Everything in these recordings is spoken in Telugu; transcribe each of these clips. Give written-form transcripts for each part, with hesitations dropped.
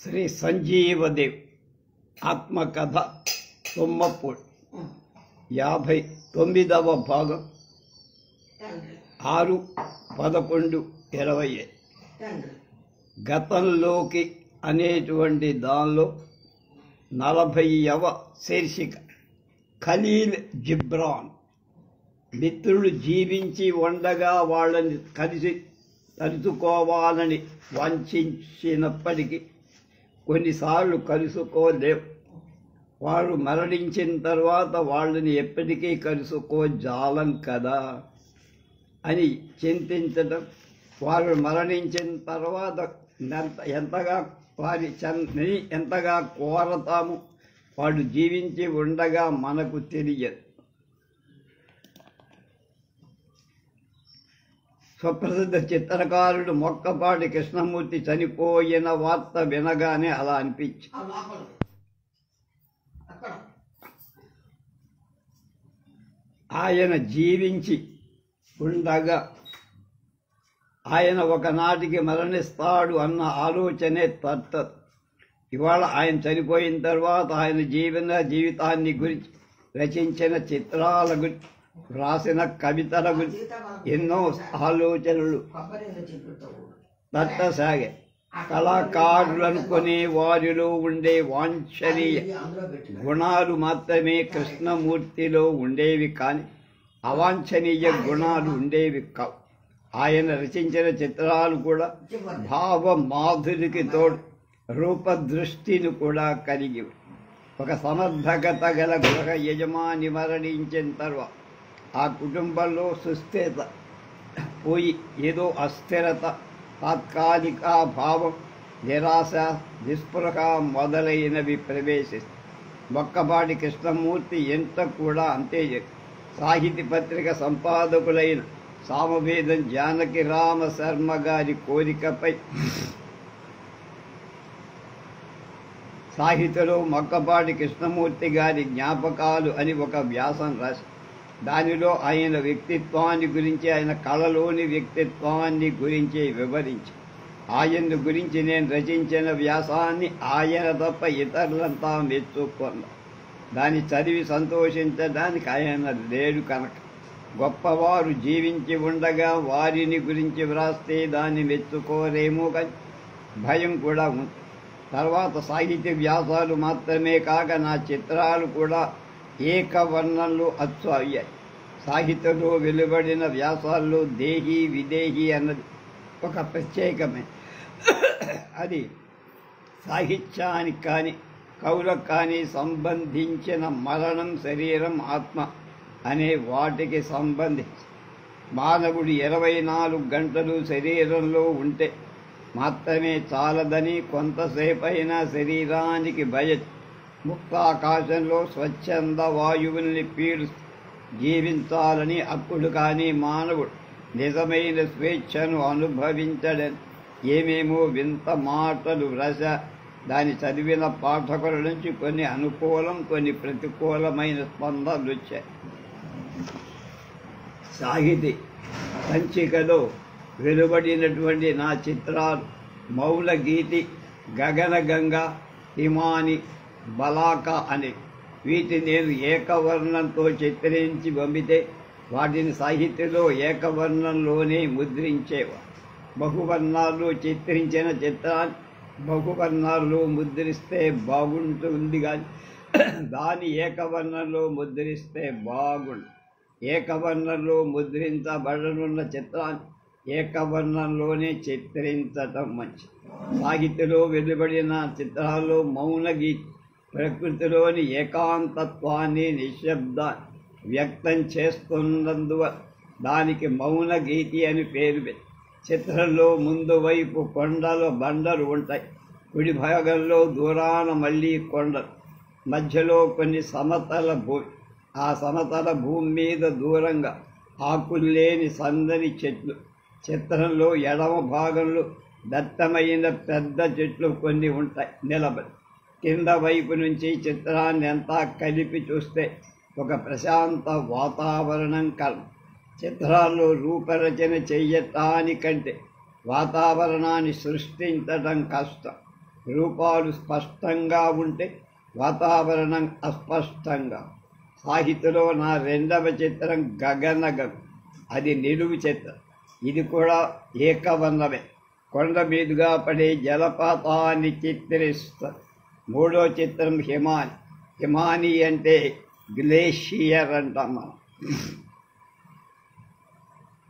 శ్రీ సంజీవదేవ్ ఆత్మకథ తుమ్మపూడి 59వ భాగం 6/11/20. గతంలోకి అనేటువంటి దానిలో 40వ శీర్షిక ఖలీల్ జిబ్రాన్. మిత్రులు జీవించి ఉండగా వాళ్ళని కలిసి తలుచుకోవాలని వాంఛించినప్పటికీ కొన్నిసార్లు కలుసుకోలేవు. వారు మరణించిన తర్వాత వాళ్ళని ఎప్పటికీ కలుసుకోజాలం కదా అని చింతించడం, వారు మరణించిన తర్వాత ఎంతగా కోరతాము, వాళ్ళు జీవించి ఉండగా మనకు తెలియదు. సుప్రసిద్ధ చిత్రకారుడు మొక్కపాటి కృష్ణమూర్తి చనిపోయిన వార్త వినగానే అలా అనిపించి ఆయన జీవించి ఉండగా ఆయన ఒకనాటికి మరణిస్తాడు అన్న ఆలోచనే తట్టదు. ఇవాళ ఆయన చనిపోయిన తర్వాత ఆయన జీవితాన్ని గురించి రచించిన చిత్రాల గురించి రాసిన కవితల గురించి ఎన్నో ఆలోచనలు తట్టసాగే. కళాకారులనుకునే వారిలో ఉండే వాంఛనీయ గుణాలు మాత్రమే కృష్ణమూర్తిలో ఉండేవి, కానీ అవాంఛనీయ గుణాలు ఉండేవి కావు. ఆయన రచించిన చిత్రాలు కూడా భావ మాధురికి తోడు రూపదృష్టిని కూడా కలిగి. ఒక సమర్థకత గల గృహ యజమాని మరణించిన తర్వాత ఆ కుటుంబంలో సుస్థిరత పోయి ఏదో అస్థిరత, తాత్కాలిక భావం, నిరాశ, నిస్పృహ మొదలైనవి ప్రవేశిస్తాయి. మొక్కపాటి కృష్ణమూర్తి ఎంత కూడా అంతే. సాహితీ పత్రిక సంపాదకులైన సామవేదం జానకి రామ శర్మ గారి కోరికపై సాహిత్యలో మొక్కపాటి కృష్ణమూర్తి గారి జ్ఞాపకాలు అని ఒక వ్యాసం రాసి దానిలో ఆయన వ్యక్తిత్వాన్ని గురించి, ఆయన కళలోని వ్యక్తిత్వాన్ని గురించి వివరించి, ఆయన గురించి నేను రచించిన వ్యాసాన్ని ఆయన తప్ప ఇతరులంతా మెచ్చుకున్నారు. దాన్ని చదివి సంతోషించడానికి ఆయన లేడు కనుక. గొప్పవారు జీవించి ఉండగా వారిని గురించి వ్రాస్తే దాన్ని మెచ్చుకోరేమో కానీ భయం కూడా ఉంది. తర్వాత సాహిత్య వ్యాసాలు మాత్రమే కాక నా చిత్రాలు కూడా ఏకవర్ణంలో అచ్చు అయ్యాయి. సాహిత్యంలో వెలువడిన వ్యాసాల్లో దేహి విదేహి అన్నది ఒక ప్రత్యేకమే. అది సాహిత్యానికి కానీ కవులకు కానీ సంబంధించిన మరణం, శరీరం, ఆత్మ అనే వాటికి సంబంధించి మానవుడు 24 గంటలు శరీరంలో ఉంటే మాత్రమే చాలదని, కొంతసేపైనా శరీరానికి ముక్తాకాశంలో స్వచ్ఛంద వాయువుల్ని పీలుస్తూ జీవించాలని, అప్పుడు కానీ మానవుడు నిజమైన స్వేచ్ఛను అనుభవించడని ఏమేమో వింత మాటలు వ్రాస. దాన్ని చదివిన పాఠకుల నుంచి కొన్ని అనుకూలం, కొన్ని ప్రతికూలమైన స్పందనలు వచ్చాయి. సాహితీ సంచికలో వెలువడినటువంటి నా చిత్రాలు మౌలగీతి, గగనగంగ, హిమాని, బలాక అనే వీటిని నేను ఏకవర్ణంతో చిత్రించి పంపితే వాటిని సాహిత్యంలో ఏకవర్ణంలోనే ముద్రించేవా. బహువర్ణాల్లో చిత్రించిన చిత్రాన్ని బహువర్ణాల్లో ముద్రిస్తే బాగుంటుంది, కానీ దాన్ని ఏకవర్ణంలో ముద్రిస్తే బాగుండు. ఏకవర్ణంలో ముద్రించబడనున్న చిత్రాన్ని ఏకవర్ణంలోనే చిత్రించటం మంచిది. సాహిత్యంలో వెలువడిన చిత్రాల్లో మౌనగీతి ప్రకృతిలోని ఏకాంతత్వాన్ని, నిశ్శబ్దాన్ని వ్యక్తం చేస్తున్నందువల్ల దానికి మౌనగీతి అని పేరు పెట్టి. చిత్రంలో ముందు వైపు కొండలు, బండలు ఉంటాయి. కుడి భాగంలో దూరాన మళ్ళీ కొండలు, మధ్యలో కొన్ని సమతల భూమి. ఆ సమతల భూమి మీద దూరంగా ఆకుల్లేని సందని చెట్లు. చిత్రంలో ఎడమ భాగంలో దట్టమైన పెద్ద చెట్లు కొన్ని ఉంటాయి నిలబడి. కింద వైపు నుంచి చిత్రాన్ని అంతా కలిపి చూస్తే ఒక ప్రశాంత వాతావరణం కల. చిత్రాల్లో రూపరచన చెయ్యటానికంటే వాతావరణాన్ని సృష్టించడం కష్టం. రూపాలు స్పష్టంగా ఉంటే వాతావరణం అస్పష్టంగా. సాహిత్యలో నా రెండవ చిత్రం గగనగం. అది నిలువు చిత్రం. ఇది కూడా ఏకవర్ణమే. కొండ మీదుగా పడే జలపాతాన్ని చిత్రిస్తారు. మూడో చిత్రం హిమాని. హిమాని అంటే గ్లేషియర్ అంటాం మనం.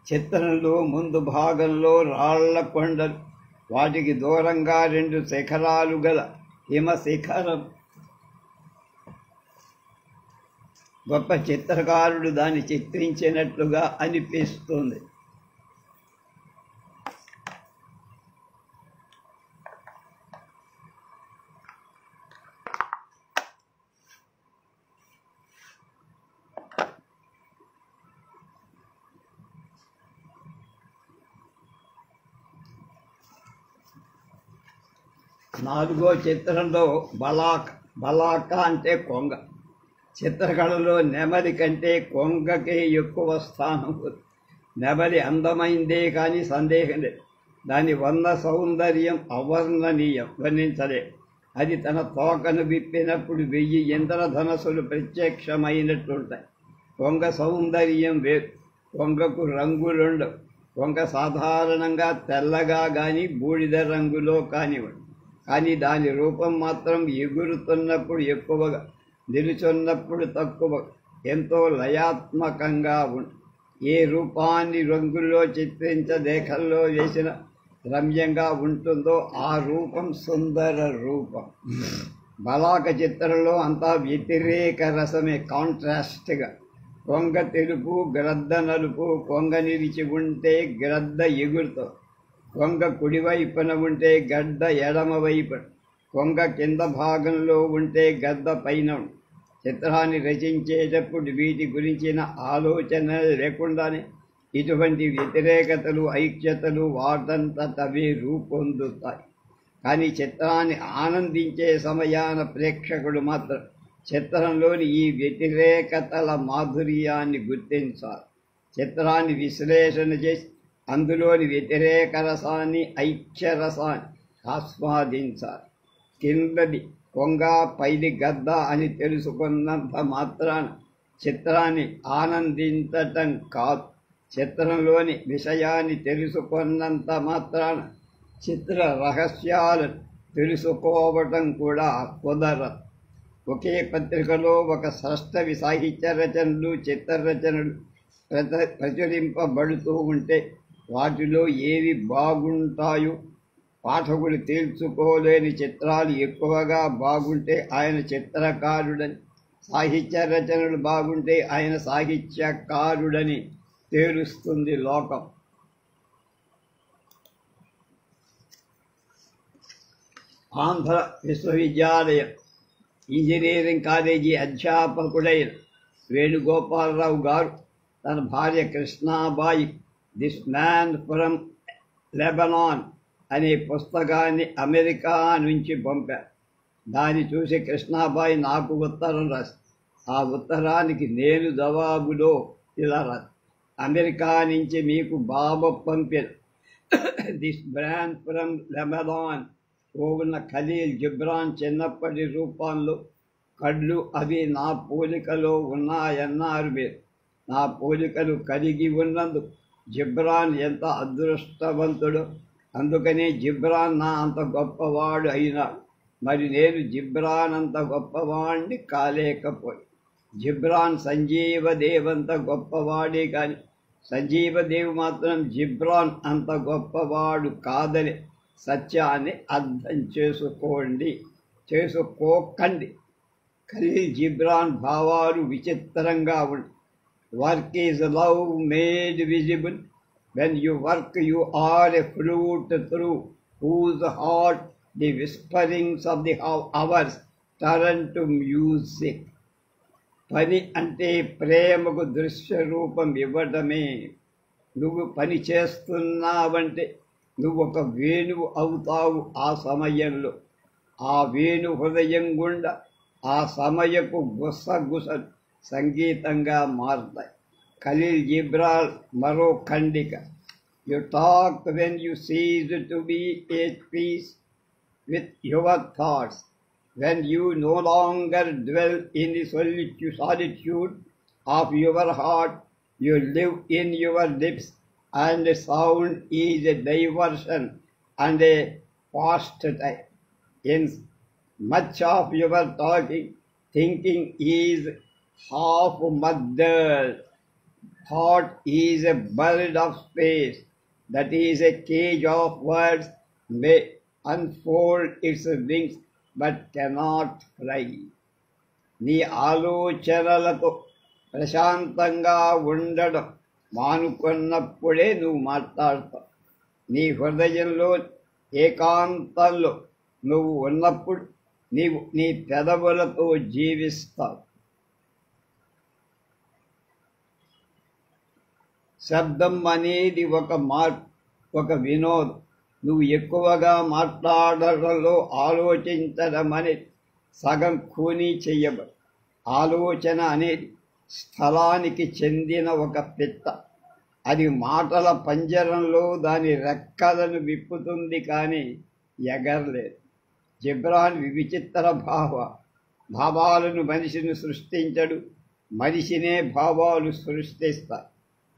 చిత్రంలో ముందు భాగంలో రాళ్ల కొండలు, వాటికి దూరంగా 2 శిఖరాలు గల హిమశిఖరం. గొప్ప చిత్రకారుడు దాన్ని చిత్రించినట్లుగా అనిపిస్తుంది. నాలుగో చిత్రంలో బలాక అంటే కొంగ. చిత్రకళలో నెమలి కంటే కొంగకే ఎక్కువ స్థానం ఉంది. నెమలి అందమైందే కానీ సందేహం లేదు. దాని వంద సౌందర్యం అవర్ణనీయం, వర్ణించలే. అది తన తోకను విప్పినప్పుడు 1000 ఇంద్రధనస్సులు ప్రత్యక్షమైనట్లుంటాయి. కొంగ సౌందర్యం వేరు. కొంగకు రంగులుండవు. కొంగ సాధారణంగా తెల్లగా కానీ బూడిద రంగులో కానివ్వండి. కానీ దాని రూపం మాత్రం ఎగురుతున్నప్పుడు ఎక్కువగా, నిలుచున్నప్పుడు తక్కువ, ఎంతో లయాత్మకంగా ఉంటుంది. ఏ రూపాన్ని రంగుల్లో చిత్రించలేఖల్లో వేసిన రమ్యంగా ఉంటుందో ఆ రూపం సుందర రూపం. బలాక చిత్రంలో అంతా వ్యతిరేక రసమే, కాంట్రాస్ట్గా. కొంగ తెలుపు, గ్రద్ద నలుపు. కొంగ నిలిచి ఉంటే గ్రద్ద ఎగురుతో. కొంగ కుడివైపున ఉంటే గడ్డ ఎడమ వైపున. కొంగ కింద భాగంలో ఉంటే గద్ద పైన. చిత్రాన్ని రచించేటప్పుడు వీటి గురించిన ఆలోచన లేకుండానే ఇటువంటి వ్యతిరేకతలు, ఐక్యతలు వాటంతటవే రూపొందుతాయి. కానీ చిత్రాన్ని ఆనందించే సమయాన ప్రేక్షకుడు మాత్రం చిత్రంలోని ఈ వ్యతిరేకతల మాధుర్యాన్ని గుర్తించాలి. చిత్రాన్ని విశ్లేషణ చేసి అందులోని వ్యతిరేక రసాన్ని, ఐక్యరసాన్ని ఆస్వాదించాలి. కిందది కొంగ, పైది గద్ద అని తెలుసుకున్నంత మాత్రాన చిత్రాన్ని ఆనందించటం కాదు. చిత్రంలోని విషయాన్ని తెలుసుకున్నంత మాత్రాన చిత్ర రహస్యాలను తెలుసుకోవటం కూడా కుదరదు. ఒకే పత్రికలో ఒక స్రష్టవి సాహిత్య రచనలు, చిత్ర రచనలు ప్రచురింపబడుతూ ఉంటే వాటిలో ఏవి బాగుంటాయో పాఠకులు తేల్చుకోలేని చిత్రాలు ఎక్కువగా బాగుంటే ఆయన చిత్రకారుడని, సాహిత్య రచనలు బాగుంటే ఆయన సాహిత్యకారుడని తేలుస్తుంది లోకం. ఆంధ్ర విశ్వవిద్యాలయం ఇంజనీరింగ్ కాలేజీ అధ్యాపకుడైన వేణుగోపాలరావు గారు తన భార్య Krishnabai this man from Lebanon అనే పుస్తకాన్ని అమెరికా నుంచి పంపారు. దాన్ని చూసి కృష్ణాబాయి నాకు ఉత్తరం రాసి, ఆ ఉత్తరానికి నేను జవాబులో ఇలా రాసి, అమెరికా నుంచి మీకు బాబు పంపిన దిస్ మ్యాన్ ఫ్రమ్ లెబనాన్ ఉన్న ఖలీల్ జిబ్రాన్ చిన్నప్పటి రూపంలో కళ్ళు అవి నా పోలికలో ఉన్నాయన్నారు మీరు. నా పోలికలు కలిగి ఉన్నందుకు జిబ్రాన్ ఎంత అదృష్టవంతుడు. అందుకనే జిబ్రాన్ నా అంత గొప్పవాడు అయినాడు. మరి నేను జిబ్రాన్ అంత గొప్పవాడిని కాలేకపోయి. జిబ్రాన్ సంజీవదేవ్ అంత గొప్పవాడే కానీ సంజీవదేవ్ మాత్రం జిబ్రాన్ అంత గొప్పవాడు కాదని సత్యాన్ని అర్థం చేసుకోకండి. ఖలీల్ జిబ్రాన్ భావాలు విచిత్రంగా ఉంటాయి. Work is love made visible. When you work you are a flute through whose heart the whisperings of the hours turn to music. పని అంటే ప్రేమకు దృశ్య రూపం ఇవ్వటమే. నువ్వు పని చేస్తున్నావంటే నువ్వు ఒక వేణువు అవుతావు. ఆ సమయంలో ఆ వేణు హృదయం గుండా ఆ సమయపు గుసగుసలు సంగీతంగా మారుతాయి. ఖలీల్ జిబ్రాన్ మరో ఖండిక. You talk when you cease to be at peace. with your thoughts. When you no longer dwell in the solitude of your heart, you live in your lips, and sound is a diversion and a pastime. In much of your talking, thinking is half murdered. Thought is a bird of space, that is a cage of words, may unfold its wings but cannot fly. నీ ఆలోచనలతో ప్రశాంతంగా ఉండడం మానుకున్నప్పుడే నువ్వు మాట్లాడతావు. నీ హృదయంలో ఏకాంతంలో నువ్వు ఉన్నప్పుడు నీవు నీ పెదవులతో జీవిస్తావు. శబ్దం అనేది ఒక వినోదం. నువ్వు ఎక్కువగా మాట్లాడడంలో ఆలోచించడం అనేది సగం ఖూనీ చెయ్యబడు. ఆలోచన అనేది స్థలానికి చెందిన ఒక పిట్ట. అది మాటల పంజరంలో దాని రెక్కలను విప్పుతుంది, కానీ ఎగరలేదు. జిబ్రాన్ విచిత్ర భావాలను మనిషిని సృష్టించడు, మనిషినే భావాలు సృష్టిస్తాయి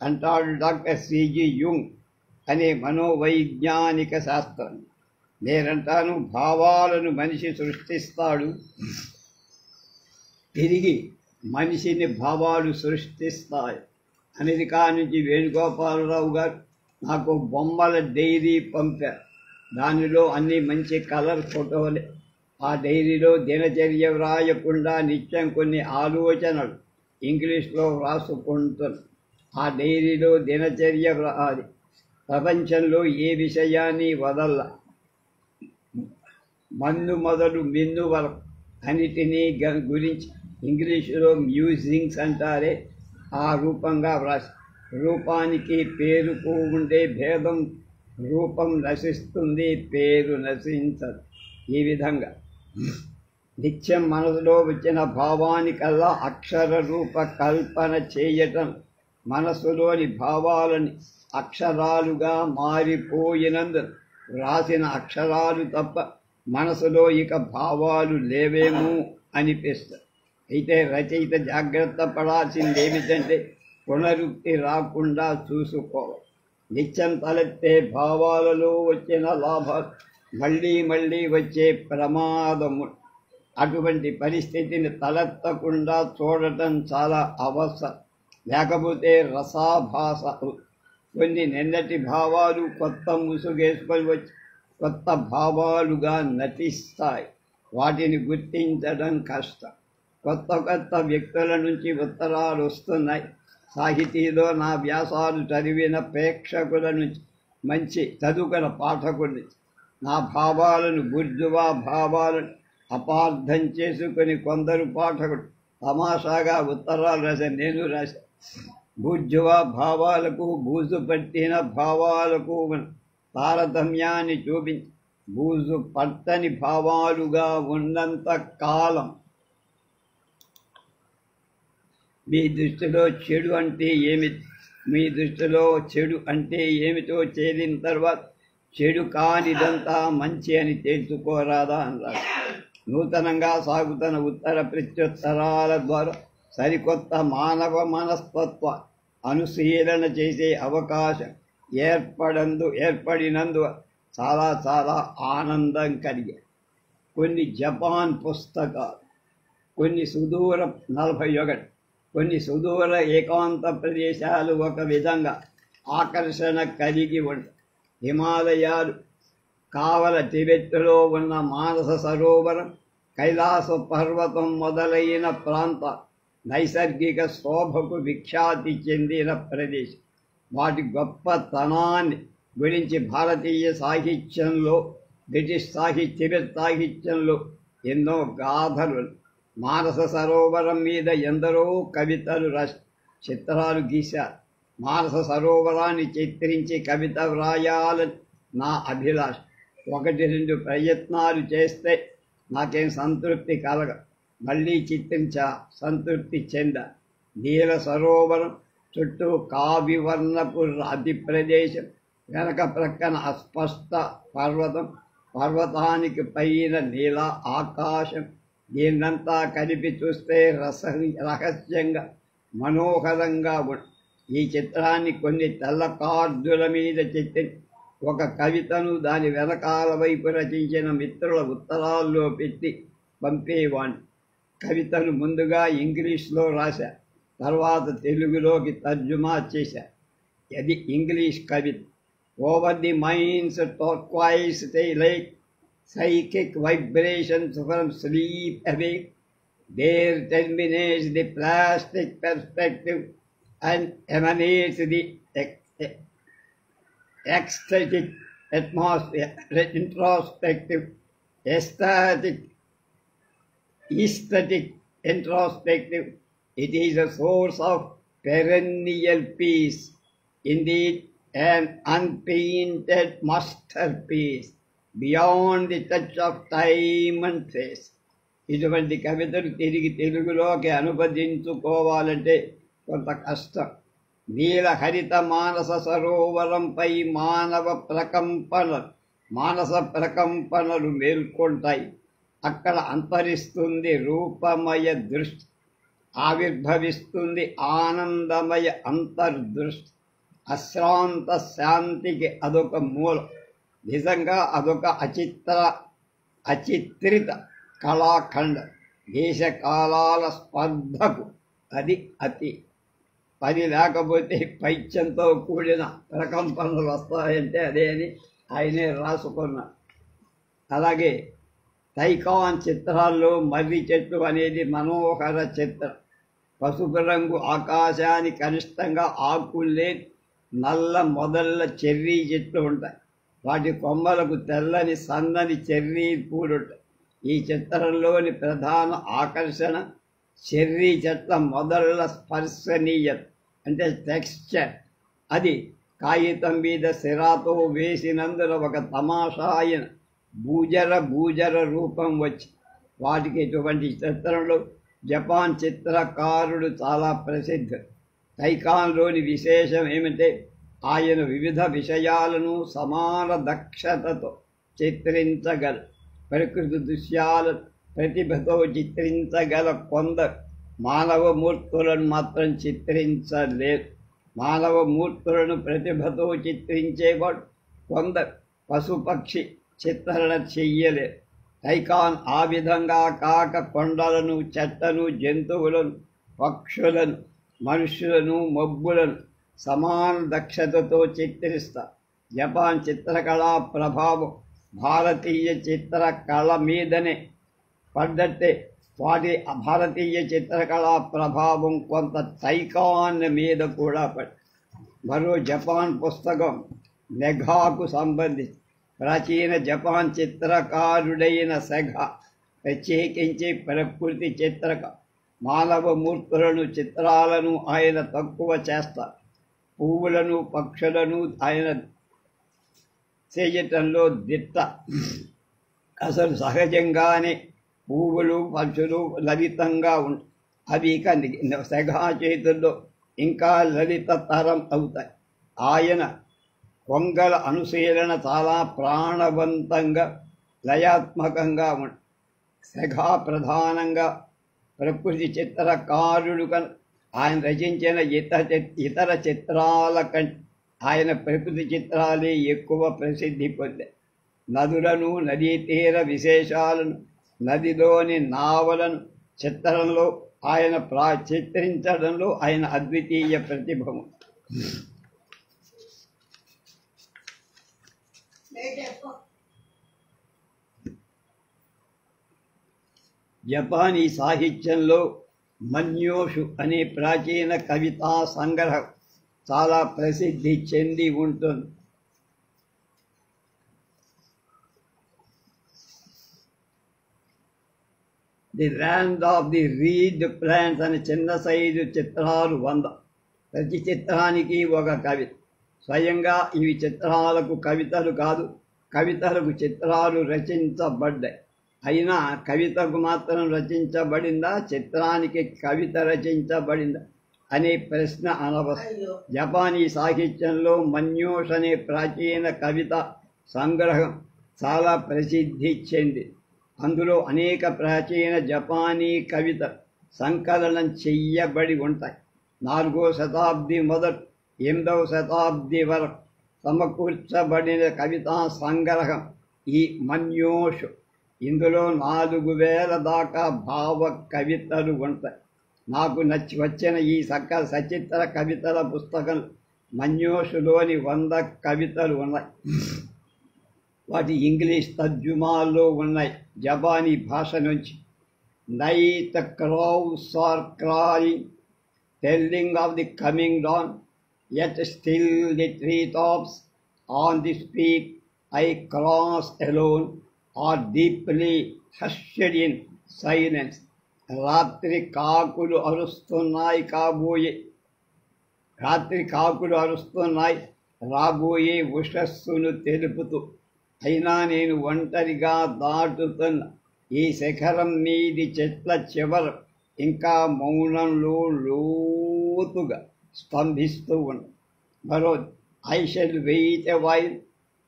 అంటాడు డాక్టర్ సిజి యుంగ్ అనే మనోవైజ్ఞానిక శాస్త్రం. నేనంటాను, భావాలను మనిషి సృష్టిస్తాడు, తిరిగి మనిషిని భావాలు సృష్టిస్తాయి. అమెరికా నుంచి వేణుగోపాలరావు గారు నాకు బొమ్మల డైరీ పంపారు. దానిలో అన్ని మంచి కలర్ ఫోటోలే. ఆ డైరీలో దినచర్య వ్రాయకుండా నిత్యం కొన్ని ఆలోచనలు ఇంగ్లీష్లో వ్రాసుకుంటాను. ఆ డైరీలో దినచర్య వ్రాది. ప్రపంచంలో ఏ విషయాన్ని వదల్ల, మన్ను మొదలు మిన్ను వరకు అన్నిటినీ గురించి ఇంగ్లీషులో మ్యూజింగ్స్ అంటారే, ఆ రూపంగా వ్రాసి. రూపానికి పేరుకు ఉండే భేదం, రూపం నశిస్తుంది, పేరు నశించదు. ఈ విధంగా నిత్యం మనసులో వచ్చిన భావానికల్లా అక్షర రూప కల్పన చేయటం, మనసులోని భావాలని అక్షరాలుగా మారిపోయినందున వ్రాసిన అక్షరాలు తప్ప మనసులో ఇక భావాలు లేవేమో అనిపిస్తుంది. అయితే రచయిత జాగ్రత్త పడాల్సిందేమిటంటే పునరుక్తి రాకుండా చూసుకోవాలి. నిత్యం తలెత్తే భావాలలో వచ్చిన లాభాలు మళ్ళీ మళ్ళీ వచ్చే ప్రమాదము. అటువంటి పరిస్థితిని తలెత్తకుండా చూడటం చాలా అవసరం. లేకపోతే రసాభాస, కొన్ని నిన్నటి భావాలు కొత్త ముసుగేసుకొని వచ్చి కొత్త భావాలుగా నటిస్తాయి. వాటిని గుర్తించడం కష్టం. కొత్త కొత్త వ్యక్తుల నుంచి ఉత్తరాలు వస్తున్నాయి. సాహితీలో నా వ్యాసాలు చదివిన ప్రేక్షకుల నుంచి, మంచి చదువుకున్న పాఠకుల నుంచి నా భావాలను, బుర్జువా భావాలను అపార్థం చేసుకుని కొందరు పాఠకులు తమాషాగా ఉత్తరాలు రాశారు. నేను రాశాను. బుర్జువా భావాలకు, బూజు పట్టిన భావాలకు తారతమ్యాన్ని చూపించి, బూజు పట్టని భావాలుగా ఉన్నంత కాలం మీ దృష్టిలో చెడు అంటే ఏమిటి, మీ దృష్టిలో చెడు అంటే ఏమిటో చేరిన తర్వాత చెడు కానిదంతా మంచి అని తెలుసుకోరాదా అన్నారు. నూతనంగా సాగుతున్న ఉత్తర ప్రత్యుత్తరాల ద్వారా సరికొత్త మానవ మనస్తత్వ అనుశీలన చేసే అవకాశం ఏర్పడినందు చాలా చాలా ఆనందం కలిగాయి. కొన్ని జపాన్ పుస్తకాలు, కొన్ని సుదూర 41, కొన్ని సుదూర ఏకాంత ప్రదేశాలు ఒక విధంగా ఆకర్షణ కలిగి ఉంటాయి. హిమాలయాలు, కావల టిబెట్లో ఉన్న మానస సరోవరం, కైలాస పర్వతం మొదలైన ప్రాంత నైసర్గిక శోభకు విఖ్యాతి చెందిన ప్రదేశం. వాటి గొప్పతనాన్ని గురించి భారతీయ సాహిత్యంలో, బ్రిటిష్ టిబెట్ సాహిత్యంలో ఎన్నో గాథలు. మానస సరోవరం మీద ఎందరో కవితలు రాసి చిత్రాలు గీశారు. మానస సరోవరాన్ని చిత్రించి కవిత వ్రాయాలని నా అభిలాష. 1-2 ప్రయత్నాలు చేస్తే నాకేం సంతృప్తి కలగ. మళ్ళీ చిత్రించా, సంతృప్తి చెంద. నీల సరోవరం చుట్టూ కావివర్ణపు రాతి ప్రదేశం, వెనక ప్రక్కన అస్పష్ట పర్వతం, పర్వతానికి పైన నీల ఆకాశం, దీన్నంతా కలిపి చూస్తే రహస్యంగా మనోహరంగా ఈ చిత్రాన్ని కొన్ని తెల్ల కార్డుల మీద చెట్టి ఒక కవితను దాని వెనకాల వైపు రచించిన మిత్రుల ఉత్తరాల్లో పెట్టి పంపేవాణ్ణి. కవితను ముందుగా ఇంగ్లీష్లో రాశా, తర్వాత తెలుగులోకి తర్జుమా చేశా. అది English Kavitha. Over the minds టర్క్వైజ్ like psychic vibrations from sleep awake, there terminates the plastic perspective and emanates the ecstatic atmosphere, introspective, aesthetic, introspective. It is a source of perennial peace, indeed an unpainted masterpiece, beyond the touch of time and space. ఇటువంటి కవితలు తిరిగి తెలుగులోకి అనువదించుకోవాలంటే కొంత కష్టం. నీలహరిత మానస సరోవరంపై మానస ప్రకంపనలు మేల్కొంటాయి. అక్కడ అంతరిస్తుంది రూపమయ దృష్టి, ఆవిర్భవిస్తుంది ఆనందమయ అంతర్దృష్టి. అశ్రాంత శాంతికి అదొక మూలం. నిజంగా అదొక అచిత్రిత కళాఖండ. దేశకాలాల స్పర్ధకు అది అతి. పని లేకపోతే పైత్యంతో కూడిన ప్రకంపనలు వస్తాయంటే అదే అని ఆయనే రాసుకున్నారు. అలాగే టైకాన్ చిత్రాల్లో మర్రి చెట్టు అనేది మనోహర చిత్రం. పసుపు రంగు ఆకాశాన్ని కనిష్టంగా ఆకుల్లే నల్ల మొదళ్ళ చెర్రీ చెట్లు ఉంటాయి. వాటి కొమ్మలకు తెల్లని సన్నని చెర్రీ పూలుంటాయి. ఈ చిత్రంలోని ప్రధాన ఆకర్షణ చెర్రీ చెట్ల మొదళ్ళ స్పర్శనీయత, అంటే టెక్స్చర్. అది కాగితం మీద సిరాతో వేసినందున ఒక తమాషా అయిన భూజర రూపం వచ్చి వాటికి ఇటువంటి చిత్రంలో జపాన్ చిత్రకారుడు చాలా ప్రసిద్ధుడు. టైకాన్లోని విశేషం ఏమంటే ఆయన వివిధ విషయాలను సమాన దక్షతతో చిత్రించగల, ప్రకృతి దృశ్యాలను ప్రతిభతో చిత్రించగల కొందరు మానవ మూర్తులను మాత్రం చిత్రించలేదు. మానవ మూర్తులను ప్రతిభతో చిత్రించేవాడు కొందరు పశుపక్షి చిత్రణ చెయ్యలేదు. టైకాన్ ఆ విధంగా కాక కొండలను, చెట్లను, జంతువులను, పక్షులను, మనుషులను, మబ్బులను సమాన దక్షతతో చిత్రిస్తారు. జపాన్ చిత్రకళా ప్రభావం భారతీయ చిత్రకళ మీదనే పడ్డట్టే వాటి భారతీయ చిత్రకళా ప్రభావం కొంత టైకాన్ మీద కూడా పడింది. మరో జపాన్ పుస్తకం నెఘాకు సంబంధించి ప్రాచీన జపాన్ చిత్రకారుడైన సెఘా ప్రత్యేకించి ప్రకృతి చిత్రక మానవ మూర్తులను, చిత్రాలను ఆయన తక్కువ చేస్తారు. పువ్వులను, పక్షులను ఆయన చేయటంలో దిట్ట. అసలు సహజంగానే పువ్వులు, పక్షులు లలితంగా ఉంటాయి. అవి ఇక సెఘా చేతుల్లో ఇంకా లలిత తరం అవుతాయి. ఆయన కొంగల అనుశీలన చాలా ప్రాణవంతంగా, లయాత్మకంగా ఉంటుంది. సెఘా ప్రధానంగా ప్రకృతి చిత్రకారుడు కనుక ఆయన రచించిన ఇతర చిత్రాల కంటే ఆయన ప్రకృతి చిత్రాలే ఎక్కువ ప్రసిద్ధి పొందాయి. నదులను, నదీ తీర విశేషాలను, నదిలోని నావలను చిత్రంలో ఆయన చిత్రించడంలో ఆయన అద్వితీయ ప్రతిభ. జపానీ సాహిత్యంలో మన్యోషు అనే ప్రాచీన కవితా సంగ్రహం చాలా ప్రసిద్ధి చెంది ఉంటుంది. The land of the read plants అనే చిన్న సైజు చిత్రాలు 100. ప్రతి చిత్రానికి ఒక కవిత. స్వయంగా ఇవి చిత్రాలకు కవితలు కాదు, కవితలకు చిత్రాలు రచించబడ్డాయి. అయినా కవితకు మాత్రం రచించబడిందా, చిత్రానికి కవిత రచించబడిందా అనే ప్రశ్న అనవసరం. జపానీ సాహిత్యంలో మన్యోష్ అనే ప్రాచీన కవిత సంగ్రహం చాలా ప్రసిద్ధి చెంది. అందులో అనేక ప్రాచీన జపానీ కవిత సంకలనం చెయ్యబడి ఉంటాయి. 4వ శతాబ్ది మొదలు 8వ శతాబ్ది వరకు సమకూర్చబడిన కవితా సంగ్రహం ఈ మన్యోషు. ఇందులో 4000 దాకా భావ కవితలు ఉంటాయి. నాకు వచ్చిన ఈ సచిత్ర కవితల పుస్తకం మన్యోషులోని 100 కవితలు ఉన్నాయి. వాటి ఇంగ్లీష్ తర్జుమాల్లో ఉన్నాయి జపానీ భాష నుంచి. Night crows are crying, telling of the coming dawn, yet still the treetops on the peak I cross alone are deeply hushed in silence. రాత్రి కాకులు అరుస్తున్నాయి రాబోయే ఉషస్సును తెలుపుతూ. అయినా నేను ఒంటరిగా దాటుతున్న ఈ శిఖరం మీది చెట్ల చివర ఇంకా మౌనంలో లోతుగా స్తంభిస్తూ ఉంది. మరో I shall wait a while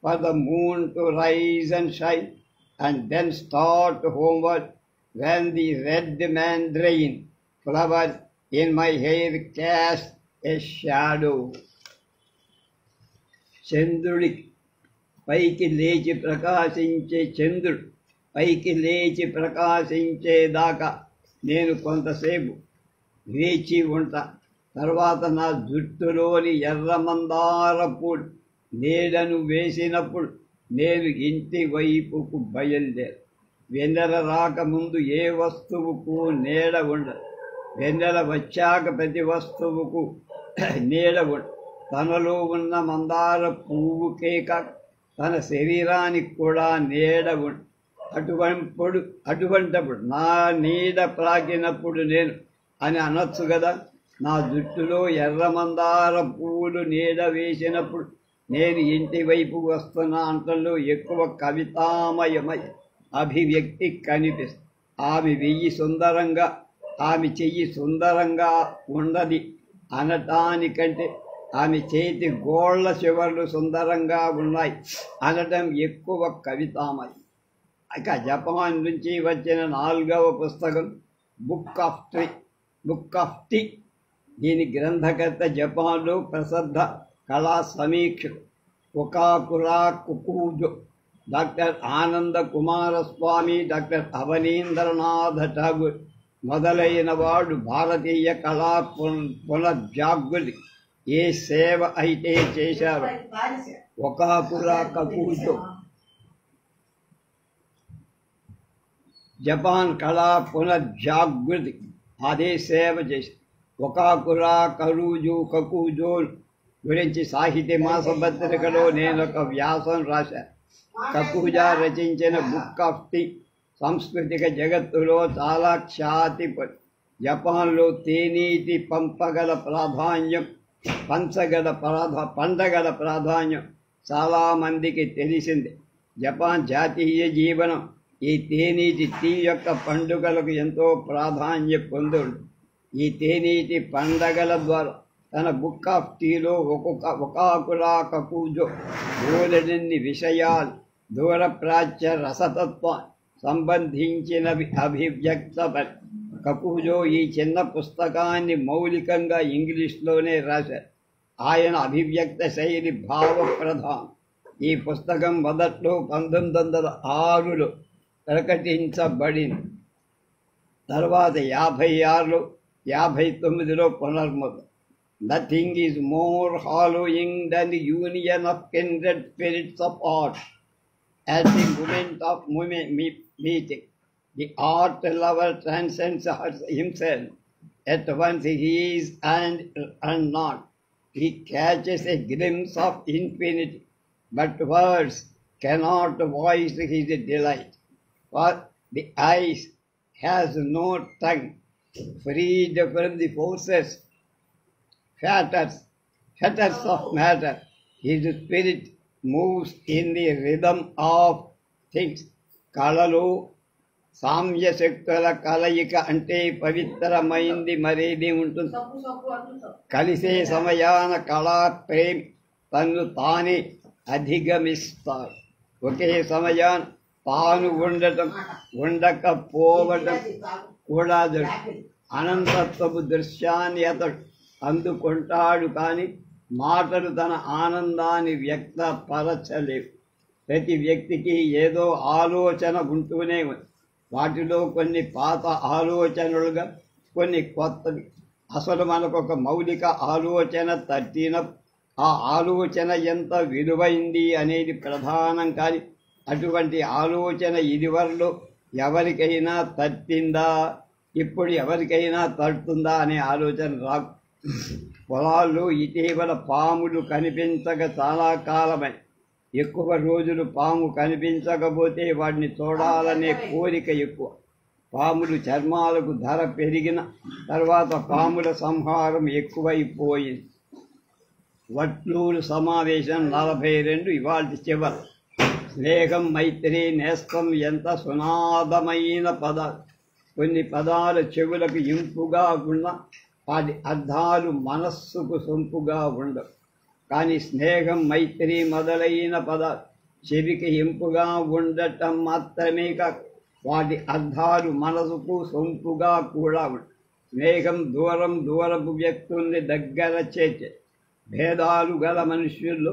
for the moon to rise and shine, and then start homeward when the red mandarin flowers in my hair cast a shadow. చంద్రుడు పైకి లేచి ప్రకాశించేదాకా నేను కొంతసేపు వేచి ఉంటా. తర్వాత నా జుట్టులోని ఎర్రమందారపు నీడను వేసినప్పుడు నేను ఇంటి వైపుకు బయలుదేరు. వెన్నెల రాకముందు ఏ వస్తువుకు నీడ ఉండదు. వెన్నెల వచ్చాక ప్రతి వస్తువుకు నీడ ఉండదు. తనలో ఉన్న మందార పువ్వుకే కాక తన శరీరానికి కూడా నీడ ఉండదు. అటువంటప్పుడు నా నీడ ప్రాకినప్పుడు నేను అని అనొచ్చు కదా. నా జుట్టులో ఎర్రమందార పువ్వులు నీడ వేసినప్పుడు నేను ఇంటి వైపు వస్తున్నా అంటల్లో ఎక్కువ కవితామయమై అభివ్యక్తి కనిపిస్తుంది. ఆమె చెయ్యి సుందరంగా ఉండది అనటానికంటే ఆమె చేతి గోళ్ల చివర్లు సుందరంగా ఉన్నాయి అనటం ఎక్కువ కవితామయం. ఇక జపాన్ నుంచి వచ్చిన 4వ పుస్తకం బుక్ ఆఫ్ టీ. దీని గ్రంథకర్త జపాన్లో ప్రసిద్ధ కళా సమీక్షకుడు ఒకాకురా కుకూజో, డాక్టర్ ఆనంద కుమారస్వామి, డాక్టర్ అవనీంద్రనాథ ఠాగూర్ మొదలైన వాడు భారతీయ కళా పునర్జాగృతి ఏ సేవ అయితే చేశారు. ఒకాకురా కుకూజో జపాన్ కళా పునర్జాగృతి అదే సేవ చేశారు. ఒకాకురా కకూజో గురించి సాహిత్య మాసపత్రికలో నేను ఒక వ్యాసం రాశాను. కకూజా రచించిన బుక్ ఆఫ్ టీ సాంస్కృతిక జగత్తులో చాలా ఖ్యాతి పొంది. జపాన్లో తేనీటి పండగల ప్రాధాన్యం చాలామందికి తెలిసింది. జపాన్ జాతీయ జీవనం ఈ తేనీటి టీ యొక్క పండుగలకు ఎంతో ప్రాధాన్యం పొందుంది. ఈ తేనీటి పండగల ద్వారా తన బుక్ ఆఫ్ టీలో ఒకాకురా కకూజో బోలెడన్ని విషయాలు దూరప్రాచ్య రసతత్వం సంబంధించినవి అభివ్యక్తపరి. కకూజో ఈ చిన్న పుస్తకాన్ని మౌలికంగా ఇంగ్లీష్లోనే రాశారు. ఆయన అభివ్యక్త శైలి భావప్రధానం. ఈ పుస్తకం మొదట్లో 1906లో ప్రకటించబడింది. తర్వాత 56లో 59లో పునర్ముద్రణ. Nothing is more hallowing than the union of kindred spirits of art. At the moment of meeting, the art lover transcends himself. At once he is and not. He catches a glimpse of infinity, but words cannot voice his delight. For the eyes has no tongue, freed from the fetters of matter. His spirit moves in the rhythm of things. కళలో సామ్యశక్తుల కలయిక అంటే పవిత్రమైంది మరేది ఉంటుంది. కలిసే సమయాన కళా ప్రేమి తన్ను తానే అధిగమిస్తాడు. ఒకే సమయాన్ని తాను ఉండటం ఉండకపోవటం కూడా అనంతత్వపు దృశ్యాన్ని అతడు అందుకుంటాడు, కానీ మాటలు తన ఆనందాన్ని వ్యక్తపరచలేవు. ప్రతి వ్యక్తికి ఏదో ఆలోచన ఉంటూనే ఉంది. వాటిలో కొన్ని పాత ఆలోచనలుగా, కొన్ని కొత్తవి. అసలు మనకు ఒక మౌలిక ఆలోచన తట్టినప్పుడు ఆ ఆలోచన ఎంత విలువైంది అనేది ప్రధానం. కానీ అటువంటి ఆలోచన ఇదివరలో ఎవరికైనా తట్టిందా, ఇప్పుడు ఎవరికైనా తడుతుందా అనే ఆలోచన రాకు. పొలాల్లో ఇటీవల పాములు కనిపించక చాలా కాలమై, ఎక్కువ రోజులు పాము కనిపించకపోతే వాటిని చూడాలనే కోరిక ఎక్కువ. పాములు చర్మాలకు ధర పెరిగిన తర్వాత పాముల సంహారం ఎక్కువైపోయింది. వట్లూరు సమావేశం 42 ఇవాళ చివరి. స్నేహం, మైత్రి, నేస్తం ఎంత సునాదమైన పదాలు. కొన్ని పదాలు చెవులకు ఇంపుగా ఉన్న వాటి అర్థాలు మనస్సుకు సొంపుగా ఉండవు. కానీ స్నేహం, మైత్రి మొదలైన పదాలు చెవికి ఇంపుగా ఉండటం మాత్రమే కాక వాటి అర్థాలు మనసుకు సొంపుగా కూడా ఉండవు. స్నేహం దూరపు వ్యక్తుల్ని దగ్గర చేర్చే, భేదాలు గల మనుష్యుల్లో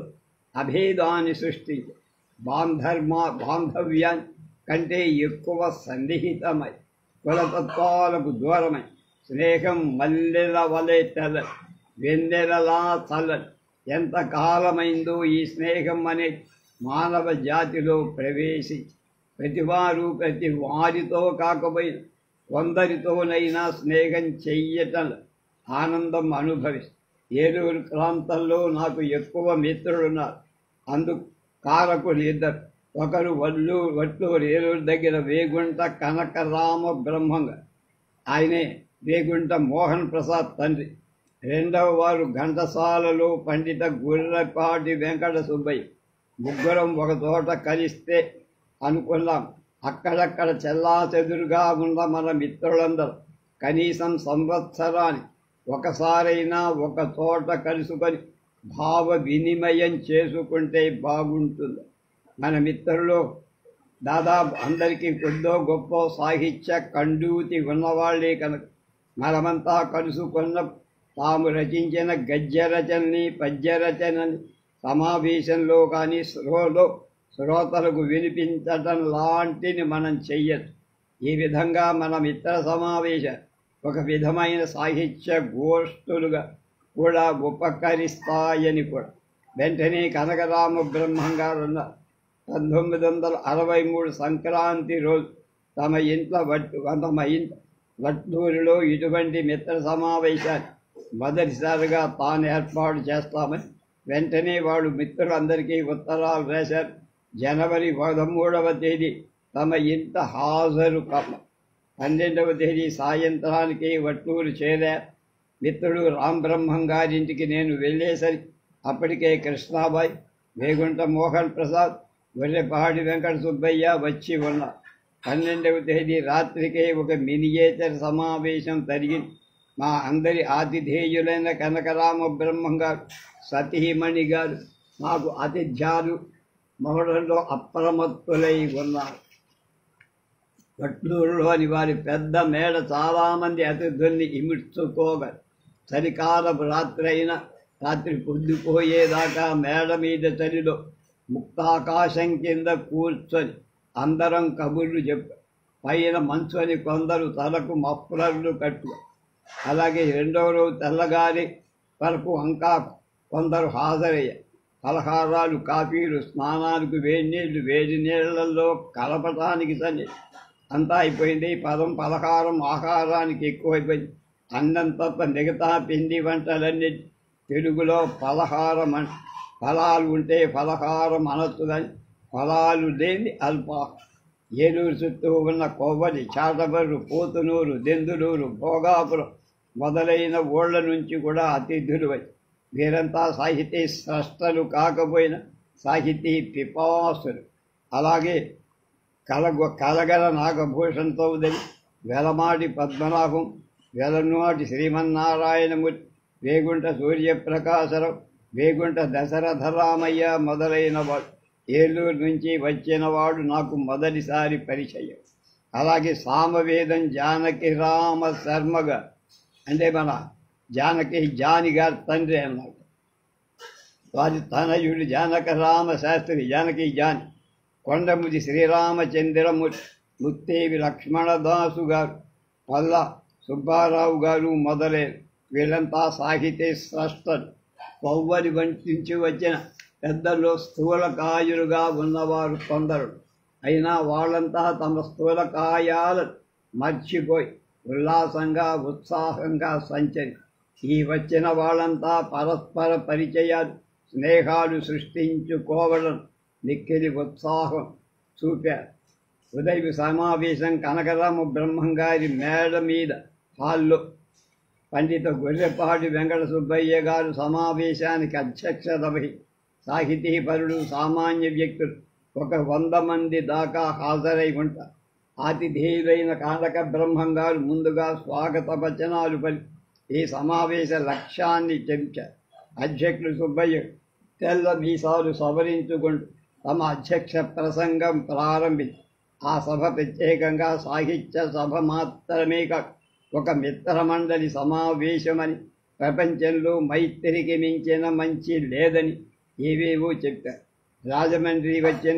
అభేదాన్ని సృష్టించే, బాంధవ్యాన్ని కంటే ఎక్కువ సన్నిహితమై, కులతత్వాలకు దూరమై, స్నేహం మల్లెల వలె తెల్లని, వెన్నెలలా చల్లని. ఎంతకాలమైందో ఈ స్నేహం అనే మానవ జాతిలో ప్రవేశించి ప్రతి వారితో కాకపోయినా కొందరితోనైనా స్నేహం చెయ్యటం ఆనందం అనుభవిస్తుంది. ఏలూరు ప్రాంతంలో నాకు ఎక్కువ మిత్రులున్నారు. అందుకు కారకులు ఇద్దరు. ఒకరు వట్లూరు ఏలూరు దగ్గర వేగుంట కనకరామ బ్రహ్మంగా, ఆయనే వేగుంట మోహన్ ప్రసాద్ తండ్రి. రెండవ వారు ఘంటసాలలో పండిత గుర్రపాటి వెంకట సుబ్బయ్య. ముగ్గురం ఒక చోట కలిస్తే అనుకున్నాం. అక్కడక్కడ చెల్లాచెదురుగా ఉన్న మన మిత్రులందరూ కనీసం సంవత్సరానికి ఒకసారైనా ఒక చోట కలుసుకొని భావ వినిమయం చేసుకుంటే బాగుంటుంది. మన మిత్రుల్లో దాదాపు అందరికీ కొద్దో గొప్ప సాహిత్య కండూతి ఉన్నవాళ్లే కనుక మనమంతా కలుసుకున్న తాము రచించిన గద్య రచనని, పద్య రచనని సమావేశంలో కానీ శ్రోతలకు వినిపించటం లాంటిని మనం చెయ్యొచ్చు. ఈ విధంగా మన మిత్ర సమావేశం ఒక విధమైన సాహిత్య గోష్ఠులుగా కూడా ఉపకరిస్తాయని కూడా. వెంటనే కనకరామ బ్రహ్మం గారు ఉన్నారు. 1963 సంక్రాంతి రోజు తమ ఇంట్లో వట్లూరులో ఇటువంటి మిత్ర సమావేశాన్ని మొదటిసారిగా తాను ఏర్పాటు చేస్తామని వెంటనే వాళ్ళు మిత్రులందరికీ ఉత్తరాలు రాశారు. జనవరి 13వ తేదీ తమ ఇంట హాజరు కమ్మ. 12వ తేదీ సాయంత్రానికి వట్లూరు చేరారు. మిత్రుడు రాంబ్రహ్మం గారింటికి నేను వెళ్ళేసరికి అప్పటికే కృష్ణాబాయ్, వేగుంట మోహన్ ప్రసాద్, గొర్రెపాటి వెంకట సుబ్బయ్య వచ్చి ఉన్నారు. 12వ తేదీ రాత్రికే ఒక మినియేచర్ సమావేశం జరిగింది. మా అందరి ఆతిథేయులైన కనకరామ బ్రహ్మం గారు, సతీమణి గారు మాకు ఆతిథ్యాలు మహడంలో అప్రమత్తులై ఉన్నారు. వట్లూరులోని వారి పెద్ద మేడ చాలామంది అతిథుల్ని ఇముడ్చుకోగలరు. చలికాలపు రాత్రి పొద్దుపోయేదాకా మేడ మీద చలిలో ముక్తాకాశం కింద కూర్చొని అందరం కబుర్లు చెప్పారు. పైన మంచుని కొందరు తలకు మఫ్లర్లు కట్టు. అలాగే రెండవ రోజు తెల్లగారి వరకు ఇంకా కొందరు హాజరయ్యారు. పలహారాలు, కాఫీలు, స్నానానికి వేడి నీళ్లలో కలపటానికి సన్ని అంతా అయిపోయింది. పలహారం ఆహారానికి ఎక్కువైపోయింది. అన్నం తప్ప మిగతా పిండి వంటలన్నీ తెలుగులో పలహారం ఫలాలు ఉంటే పలహారం అనొచ్చుదని ఫలాలు లేని అల్పాహారం. ఏలూరు చుట్టూ ఉన్న కొవ్వలి, చాటబర్రు, పోతునూరు, దెందులూరు, భోగాపురం మొదలైన ఊళ్ళ నుంచి కూడా అతిథులు వచ్చి వీరంతా సాహితీ స్రష్టలు కాకపోయినా సాహితీ పిపాసులు. అలాగే కలగల నాగభూషణ్ చౌదరి, వెలమాటి పద్మనాభం, వెలనాటి శ్రీమన్నారాయణమూర్తి, వేగుంట సూర్యప్రకాశరావు, వేగుంట దశరథరామయ్య మొదలైన వారు ఏలూరు నుంచి వచ్చినవాడు నాకు మొదటిసారి పరిచయం. అలాగే సామవేదం జానకి రామ శర్మ గారు, అంటే మన జాని గారి తండ్రి అన్నమాట. వారి తనయుడు జానక రామ శాస్త్రి, జానకి జాని, కొండముది శ్రీరామచంద్రమూర్తి, ముత్తేవి లక్ష్మణదాసు గారు, పల్ల సుబ్బారావు గారు మొదలైన వీళ్ళంతా సాహితీ స్రష్టలు. కొవ్వరి వంటించి వచ్చిన పెద్దల్లో స్థూలకాయులుగా ఉన్నవారు కొందరు. అయినా వాళ్ళంతా తమ స్థూలకాయాలను మర్చిపోయి ఉల్లాసంగా ఉత్సాహంగా సంచరి ఈ వచ్చిన వాళ్ళంతా పరస్పర పరిచయాలు స్నేహాలు సృష్టించుకోవడం మిక్కిలి ఉత్సాహం చూపారు. ఉదయ సమావేశం కనకరామ బ్రహ్మంగారి మేడ మీద హాల్లో పండిత గొర్రెపాటి వెంకట సుబ్బయ్య గారు సమావేశానికి అధ్యక్షత వహించి సాహితీపరులు సామాన్య వ్యక్తులు 100 మంది దాకా హాజరై ఉంటారు. ఆతిథేయులైన కనక బ్రహ్మం గారు ముందుగా స్వాగత వచనాలు పలి ఈ సమావేశ లక్ష్యాన్ని చెబుతారు. అధ్యక్షులు సుబ్బయ్య తెల్ల మీసాలు సవరించుకుంటూ తమ అధ్యక్ష ప్రసంగం ప్రారంభించి ఆ సభ ప్రత్యేకంగా సాహిత్య సభ మాత్రమే కాక ఒక మిత్రమండలి సమావేశమని, ప్రపంచంలో మైత్రికి మించిన మంచి లేదని ఏవేవో చెప్పారు. రాజమండ్రి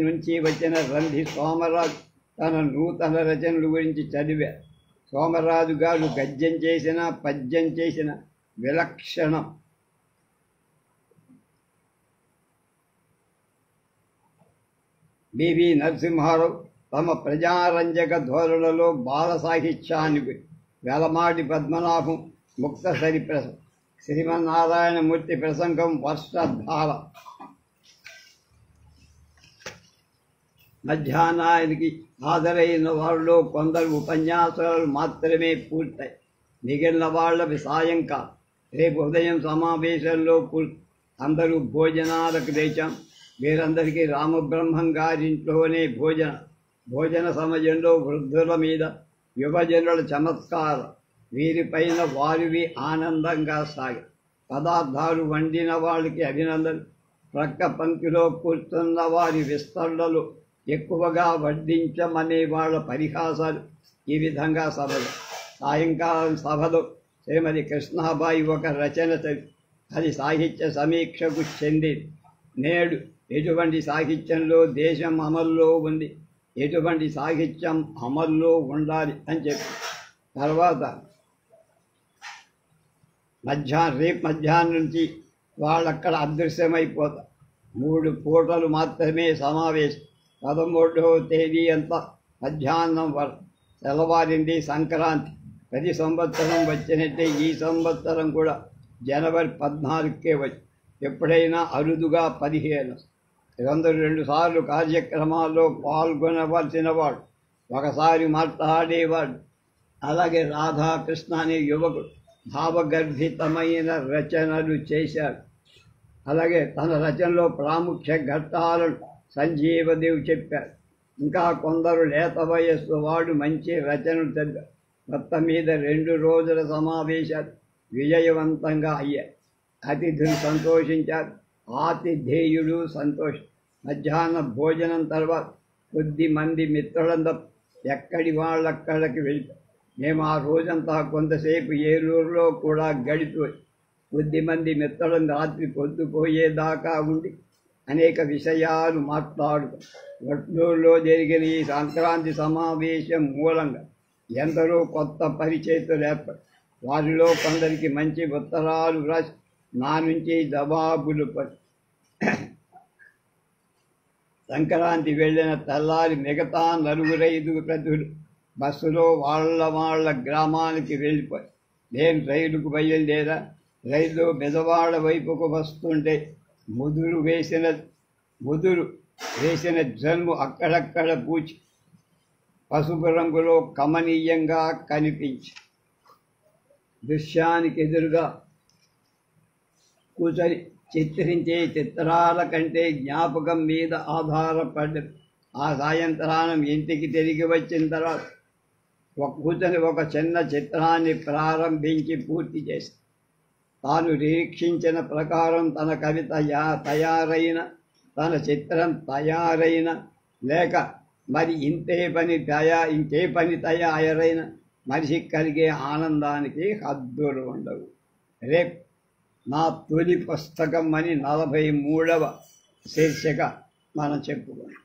నుంచి వచ్చిన రంధి సోమరాజు తన నూతన రచనల గురించి చదివారు. సోమరాజు గారు గద్యం చేసిన పద్యం చేసిన విలక్షణం. బివి నరసింహారావు తమ ప్రజారంజక ధోరణిలో బాల సాహిత్యానికి వెలమాడి పద్మనాభం ముక్తసరి శ్రీమన్నారాయణమూర్తి ప్రసంగం వర్షధార. మధ్యాహ్నానికి హాజరైన వారిలో కొందరు ఉపన్యాసాలు మాత్రమే పూర్తయి, మిగిలిన వాళ్ళవి సాయంకాలం. రేపు ఉదయం సమావేశంలో అందరూ భోజనాలకు లేచాం. వీరందరికీ రామబ్రహ్మం గారింట్లోనే భోజన సమయంలో వృద్ధుల మీద యువజనుల చమత్కారం, వీరిపైన వారివి ఆనందంగా సాగి పదార్థాలు వండిన వాళ్ళకి అభినందనలు, ప్రక్క పంక్తిలో కూర్చున్న వారి విస్తరణలు ఎక్కువగా వడ్డించమనే వాళ్ళ పరిహాసాలు. ఈ విధంగా సభలు. సాయంకాలం సభలో శ్రీమతి కృష్ణాబాయి ఒక రచన అది సాహిత్య సమీక్షకు చెందింది. నేడు ఎటువంటి సాహిత్యంలో దేశం అమల్లో ఉంది, ఎటువంటి సాహిత్యం అమల్లో ఉండాలి అని చెప్పి తర్వాత రేపు మధ్యాహ్నం నుంచి వాళ్ళక్కడ అదృశ్యమైపోతారు. 3 పూటలు మాత్రమే సమావేశం. 13వ తేదీ అంతా మధ్యాహ్నం వరకు తెల్లవారింది. సంక్రాంతి ప్రతి సంవత్సరం వచ్చినట్టే ఈ సంవత్సరం కూడా జనవరి 14కే వచ్చి, ఎప్పుడైనా అరుదుగా 15. 2 సార్లు కార్యక్రమాల్లో పాల్గొనవలసిన వాడు, ఒకసారి మాట్లాడేవాడు. అలాగే రాధాకృష్ణ అనే యువకుడు భావగర్భితమైన రచనలు చేశాడు. అలాగే తన రచనలో ప్రాముఖ్య ఘట్టాలను సంజీవదేవి చెప్పారు. ఇంకా కొందరు లేత వయస్సు వాడు మంచి రచనలు చదివారు. మొత్తం మీద 2 రోజుల సమావేశాలు విజయవంతంగా అయ్యాయి. అతిథులు సంతోషించారు, ఆతిథేయులు సంతోషం. మధ్యాహ్న భోజనం తర్వాత కొద్ది మంది మిత్రులందరూ ఎక్కడి వాళ్ళక్కడికి వెళ్తారు. మేము ఆ రోజంతా కొంతసేపు ఏలూరులో కూడా గడిపి కొద్ది మంది మిత్రులను రాత్రి పొద్దుపోయేదాకా ఉండి అనేక విషయాలు మాట్లాడుతాం. వడ్లూరులో జరిగిన ఈ సంక్రాంతి సమావేశం మూలంగా ఎందరో కొత్త పరిచయితులు ఏర్పడి వారిలో కొందరికి మంచి ఉత్తరాలు రాసి నా నుంచి జవాబులు పడి సంక్రాంతి వెళ్ళిన తెల్లారి మిగతా 4-5 ప్రజలు బస్సులో వాళ్ళ గ్రామానికి వెళ్ళిపోయి నేను రైలుకు బయలుదేరా. రైలు బెజవాడ వైపుకు వస్తుంటే ముదురు వేసిన జన్ము అక్కడక్కడ పూచి పసుపు రంగులో కమనీయంగా కనిపించి దృశ్యానికి ఎదురుగా కూర్చొని చిత్రించే చిత్రాల కంటే జ్ఞాపకం మీద ఆధారపడ్డది. ఆ సాయంత్రానం ఇంటికి తిరిగి వచ్చిన తర్వాత కూర్చొని ఒక చిన్న చిత్రాన్ని ప్రారంభించి పూర్తి చేసి తాను నిరీక్షించిన ప్రకారం తన కవిత తయారైన తన చిత్రం తయారైన లేక మరి ఇంకే పని తయారైన మనిషికి కలిగే ఆనందానికి హద్దులు ఉండవు. రేపు నా తొలి పుస్తకం అని 43వ శీర్షిక మనం చెప్పుకున్నాం.